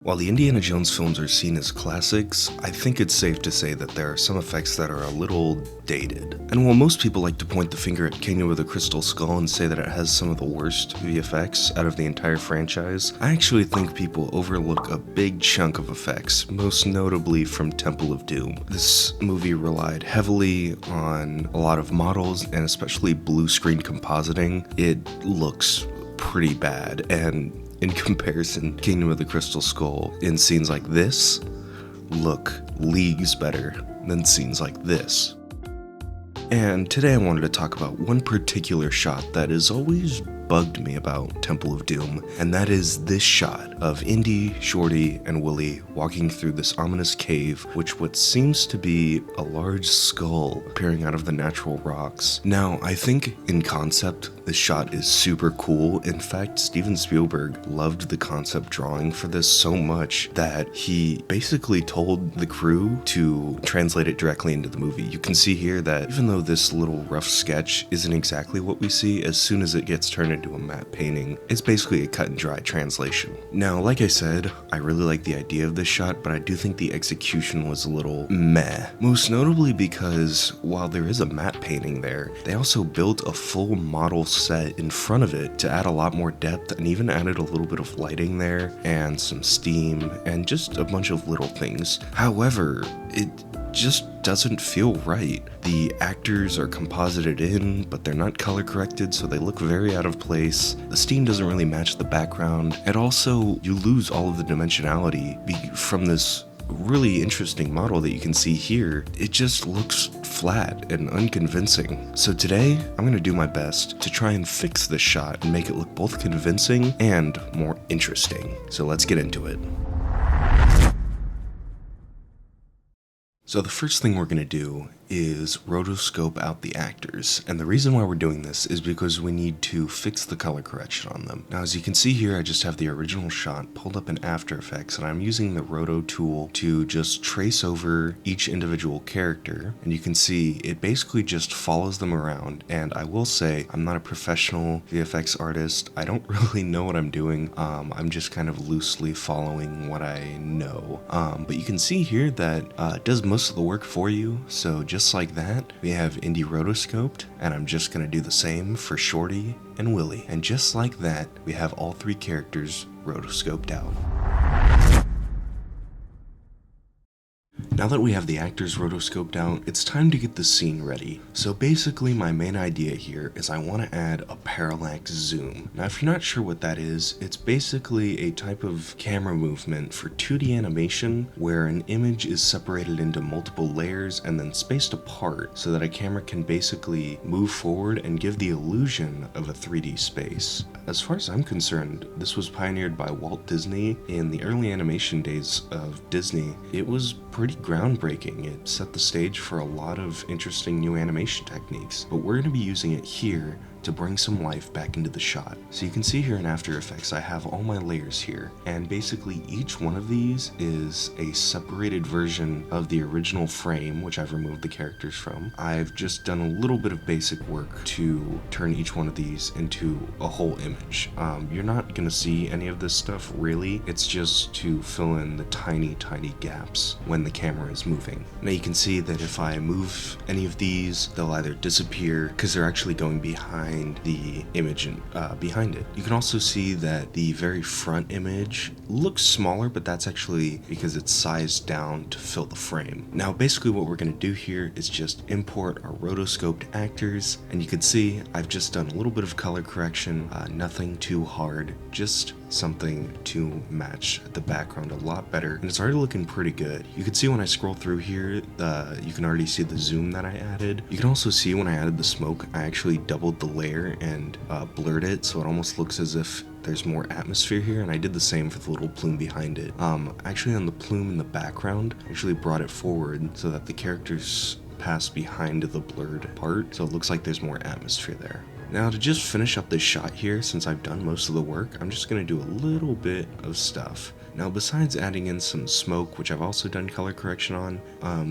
While the Indiana Jones films are seen as classics, I think it's safe to say that there are some effects that are a little dated. And while most people like to point the finger at Kingdom of the Crystal Skull and say that it has some of the worst VFX out of the entire franchise, I actually think people overlook a big chunk of effects, most notably from Temple of Doom. This movie relied heavily on a lot of models and especially blue screen compositing. It looks pretty bad, and in comparison, Kingdom of the Crystal Skull in scenes like this look leagues better than scenes like this. And today I wanted to talk about one particular shot that has always bugged me about Temple of Doom, and that is this shot of Indy, Shorty, and Willie walking through this ominous cave, which what seems to be a large skull appearing out of the natural rocks. Now, I think in concept, this shot is super cool. In fact, Steven Spielberg loved the concept drawing for this so much that he basically told the crew to translate it directly into the movie. You can see here that even though this little rough sketch isn't exactly what we see, as soon as it gets turned into a matte painting, it's basically a cut and dry translation. Now, like I said, I really like the idea of this shot, but I do think the execution was a little meh. Most notably because while there is a matte painting there, they also built a full model set in front of it to add a lot more depth, and even added a little bit of lighting there and some steam and just a bunch of little things. However, it just doesn't feel right. The actors are composited in, but they're not color corrected, so they look very out of place. The steam doesn't really match the background, and also you lose all of the dimensionality from this really interesting model that you can see here. It just looks flat and unconvincing. So today, I'm going to do my best to try and fix this shot and make it look both convincing and more interesting. So let's get into it. So the first thing we're going to do is rotoscope out the actors, and the reason why we're doing this is because we need to fix the color correction on them. Now, as you can see here, I just have the original shot pulled up in After Effects, and I'm using the roto tool to just trace over each individual character, and you can see it basically just follows them around. And I will say, I'm not a professional VFX artist. I don't really know what I'm doing. I'm just kind of loosely following what I know. But you can see here that it does most of the work for you. So just like that, we have Indy rotoscoped, and I'm just going to do the same for Shorty and Willie. And just like that, we have all three characters rotoscoped out. Now that we have the actors rotoscoped out, it's time to get the scene ready. So basically my main idea here is I want to add a parallax zoom. Now if you're not sure what that is, it's basically a type of camera movement for 2D animation where an image is separated into multiple layers and then spaced apart so that a camera can basically move forward and give the illusion of a 3D space. As far as I'm concerned, this was pioneered by Walt Disney in the early animation days of Disney. It was pretty groundbreaking. It set the stage for a lot of interesting new animation techniques, but we're going to be using it here to bring some life back into the shot. So you can see here in After Effects, I have all my layers here, and basically each one of these is a separated version of the original frame, which I've removed the characters from. I've just done a little bit of basic work to turn each one of these into a whole image. You're not gonna see any of this stuff really, it's just to fill in the tiny gaps when the camera is moving. Now you can see that if I move any of these, they'll either disappear because they're actually going behind the image and behind it. You can also see that the very front image looks smaller, but that's actually because it's sized down to fill the frame. Now basically what we're going to do here is just import our rotoscoped actors, and you can see I've just done a little bit of color correction, nothing too hard, just something to match the background a lot better, and it's already looking pretty good. You can see when I scroll through here, you can already see the zoom that I added. You can also see when I added the smoke, I actually doubled the layer and blurred it, so it almost looks as if there's more atmosphere here, and I did the same for the little plume behind it. Actually on the plume in the background, I actually brought it forward so that the characters pass behind the blurred part, so it looks like there's more atmosphere there. Now to just finish up this shot here, since I've done most of the work, I'm just going to do a little bit of stuff. Now besides adding in some smoke, which I've also done color correction on,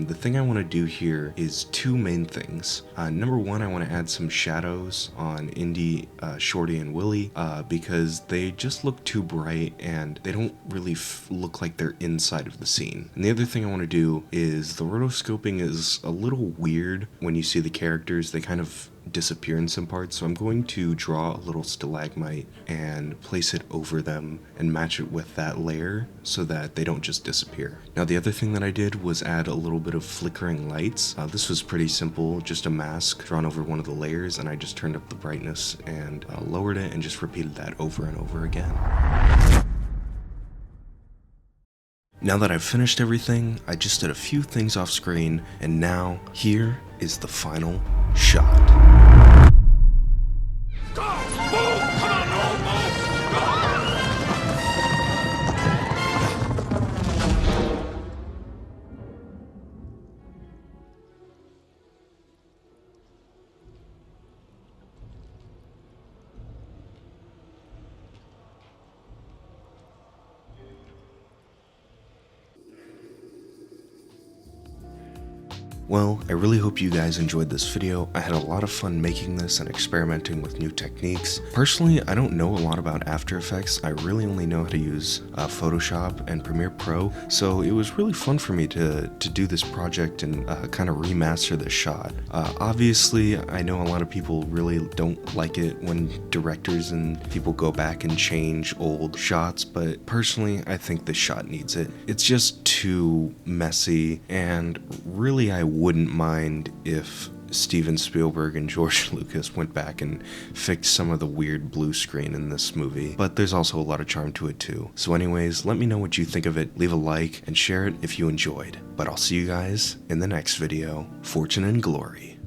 the thing I want to do here is two main things. Number one, I want to add some shadows on Indy, Shorty, and Willie because they just look too bright and they don't really look like they're inside of the scene. And the other thing I want to do is the rotoscoping is a little weird when you see the characters. They kind of disappear in some parts, so I'm going to draw a little stalagmite and place it over them and match it with that layer so that they don't just disappear. Now the other thing that I did was add a little bit of flickering lights. This was pretty simple, just a mask drawn over one of the layers, and I just turned up the brightness and lowered it and just repeated that over and over again. Now that I've finished everything, I just did a few things off screen, and now here is the final shot. Well, I really hope you guys enjoyed this video. I had a lot of fun making this and experimenting with new techniques. Personally, I don't know a lot about After Effects. I really only know how to use Photoshop and Premiere Pro, so it was really fun for me to do this project and kind of remaster this shot. Obviously, I know a lot of people really don't like it when directors and people go back and change old shots, but personally, I think this shot needs it. It's just too messy, and really I wouldn't mind if Steven Spielberg and George Lucas went back and fixed some of the weird blue screen in this movie, but there's also a lot of charm to it too. So anyways, let me know what you think of it, leave a like, and share it if you enjoyed. But I'll see you guys in the next video. Fortune and glory.